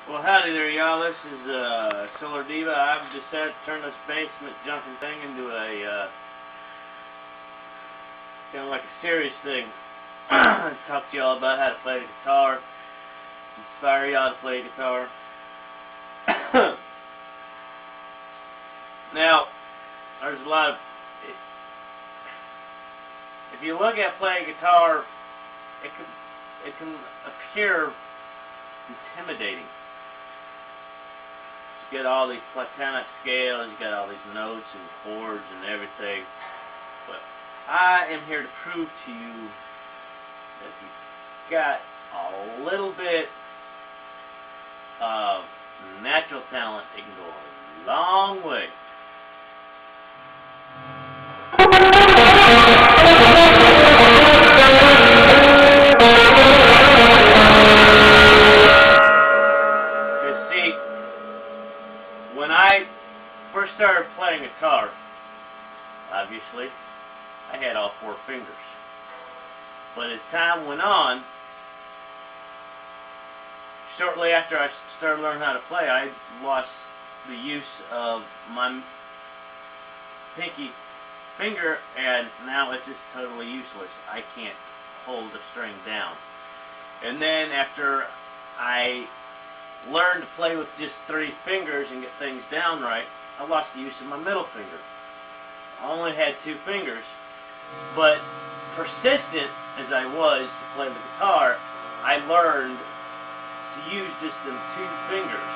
Well, howdy there, y'all. This is Solar Diva. I've decided to turn this basement Junkin thing into a kind of like a serious thing. Talk to y'all about how to play the guitar, inspire y'all to play guitar. Now, there's a lot of... If you look at playing guitar, it can appear intimidating. You get all these platonic scales, you got all these notes and chords and everything. But I am here to prove to you that if you've got a little bit of natural talent, it can go a long way. When I first started playing guitar, obviously, I had all 4 fingers. But as time went on, shortly after I started learning how to play, I lost the use of my pinky finger, and now it's just totally useless. I can't hold the string down. And then after I learned to play with just 3 fingers and get things down right, I lost the use of my middle finger. I only had 2 fingers, but persistent as I was to play the guitar, I learned to use just them 2 fingers.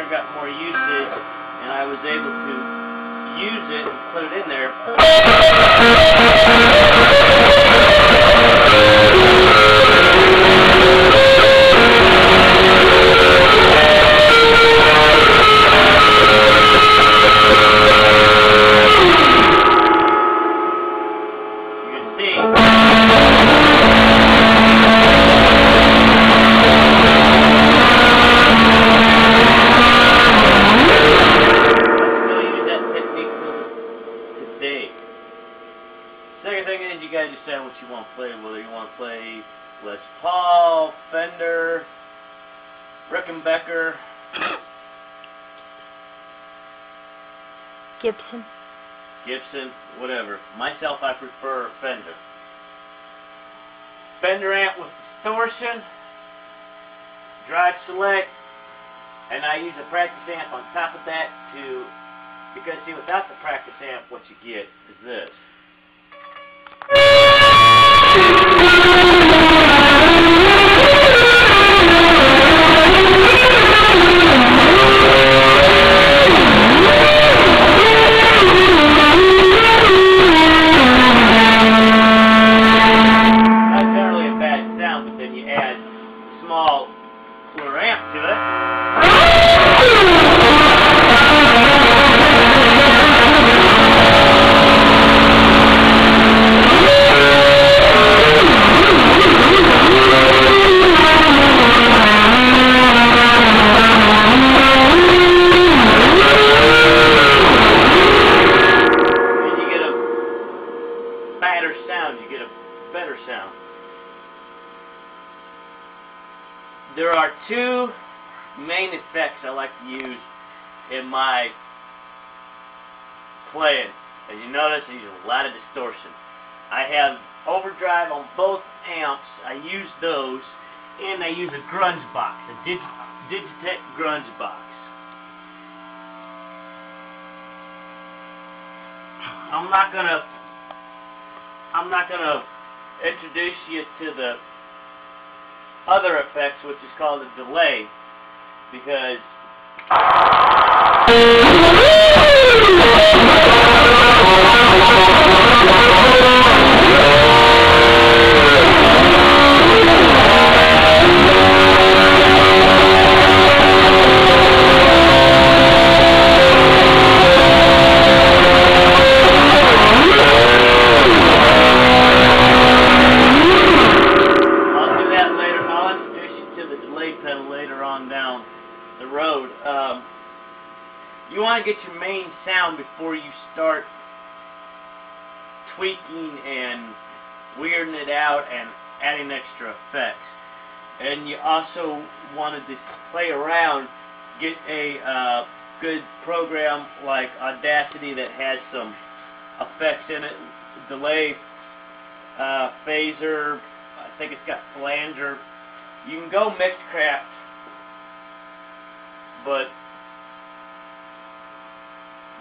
Got more usage, and I was able to use it and put it in there. You can see. Second thing is, you gotta decide what you want to play. Whether you want to play Les Paul, Fender, Rickenbacker, Gibson, whatever. Myself, I prefer Fender. Fender amp with distortion, drive select, and I use a practice amp on top of that because see, without the practice amp, what you get is this. Not generally a bad sound, but then you add a small cooler amp to it. You get a better sound. There are 2 main effects I like to use in my playing. As you notice, I use a lot of distortion. I have overdrive on both amps. I use those, and I use a grunge box, a Digitech grunge box. I'm not gonna introduce you to the other effects, which is called a delay, because You want to get your main sound before you start tweaking and weirding it out and adding extra effects. And you also wanted to play around, get a good program like Audacity that has some effects in it, delay, phaser, I think it's got flanger. You can go Mixcraft, but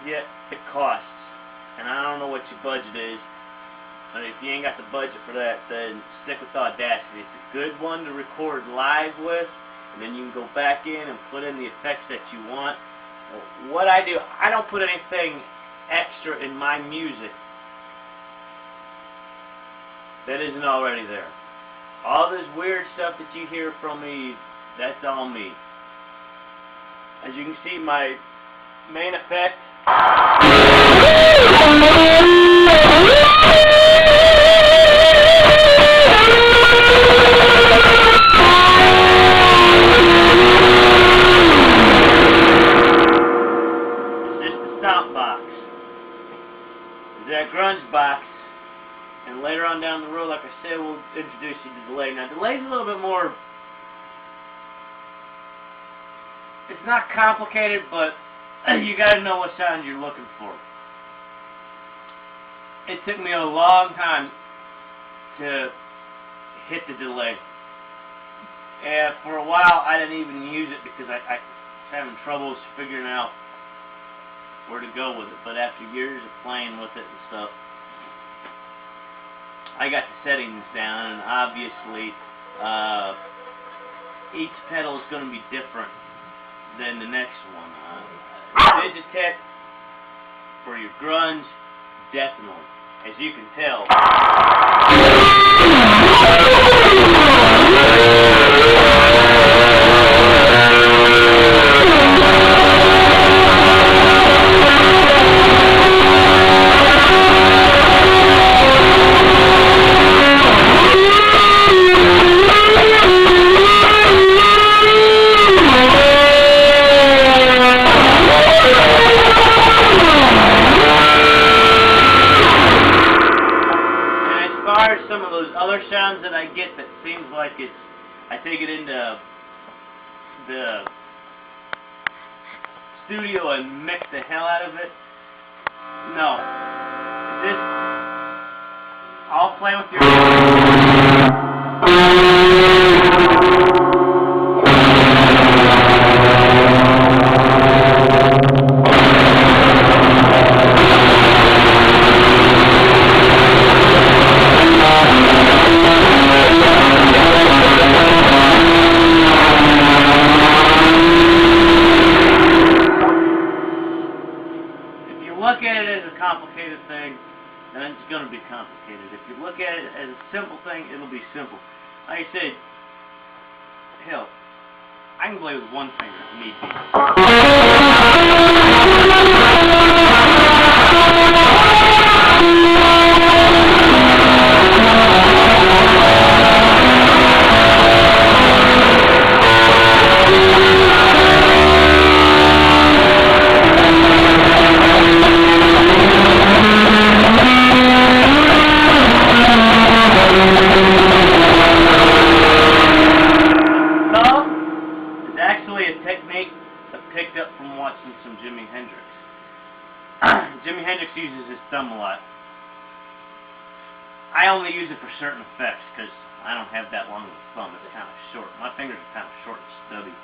yeah, it costs, and I don't know what your budget is. But if you ain't got the budget for that, then stick with Audacity. It's a good one to record live with, and then you can go back in and put in the effects that you want. What I do, I don't put anything extra in my music that isn't already there. All this weird stuff that you hear from me, that's all me. As you can see, my main effect that grunge box, and later on down the road, like I said, we'll introduce you to delay. Now, delay's a little bit more, it's not complicated, but you gotta know what sound you're looking for. It took me a long time to hit the delay, and for a while I didn't even use it because I was having troubles figuring out where to go with it. But after years of playing with it and stuff, I got the settings down, and obviously each pedal is going to be different than the next one. Digitech for your grunge, definitely. As you can tell, some of those other sounds that I get that seems like it's, I take it into the studio and mix the hell out of it. No. This, I'll play with your... Look at it as a complicated thing, then it's going to be complicated. If you look at it as a simple thing, it'll be simple. Like I said, hell, I can play with one finger if need be. Technique I picked up from watching some Jimi Hendrix. Jimi Hendrix uses his thumb a lot. I only use it for certain effects because I don't have that long of a thumb. It's kind of short. My fingers are kind of short and stubby.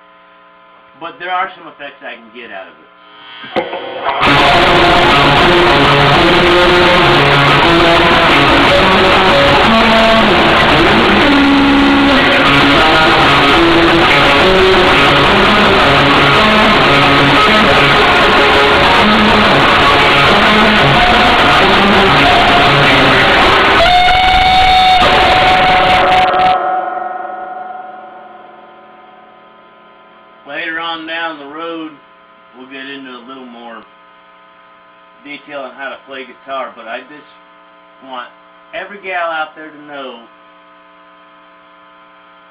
But there are some effects I can get out of it. Later on down the road, we'll get into a little more detail on how to play guitar, but I just want every gal out there to know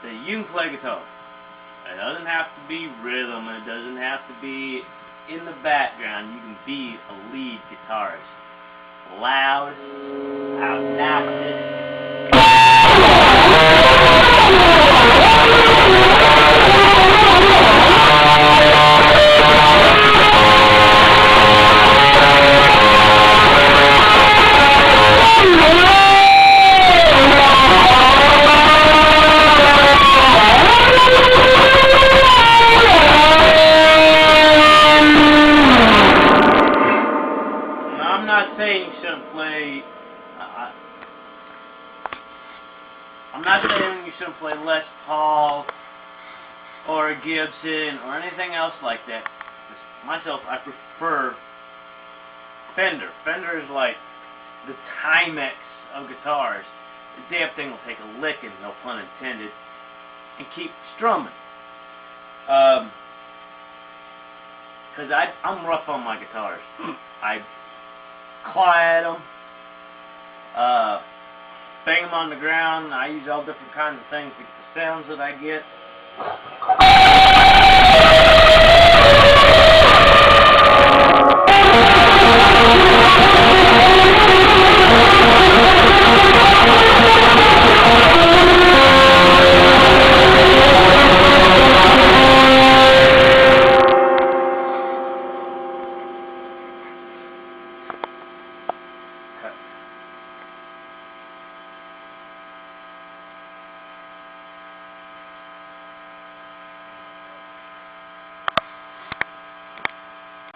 that you can play guitar. It doesn't have to be rhythm, it doesn't have to be in the background, you can be a lead guitarist. Loud, obnoxious. I'm not saying you shouldn't play. I'm not saying you shouldn't play Les Paul or a Gibson or anything else like that. Myself, I prefer Fender. Fender is like the Timex of guitars. The damn thing will take a licking, no pun intended, and keep strumming. Because I'm rough on my guitars. I quiet them, bang them on the ground. I use all different kinds of things to get the sounds that I get.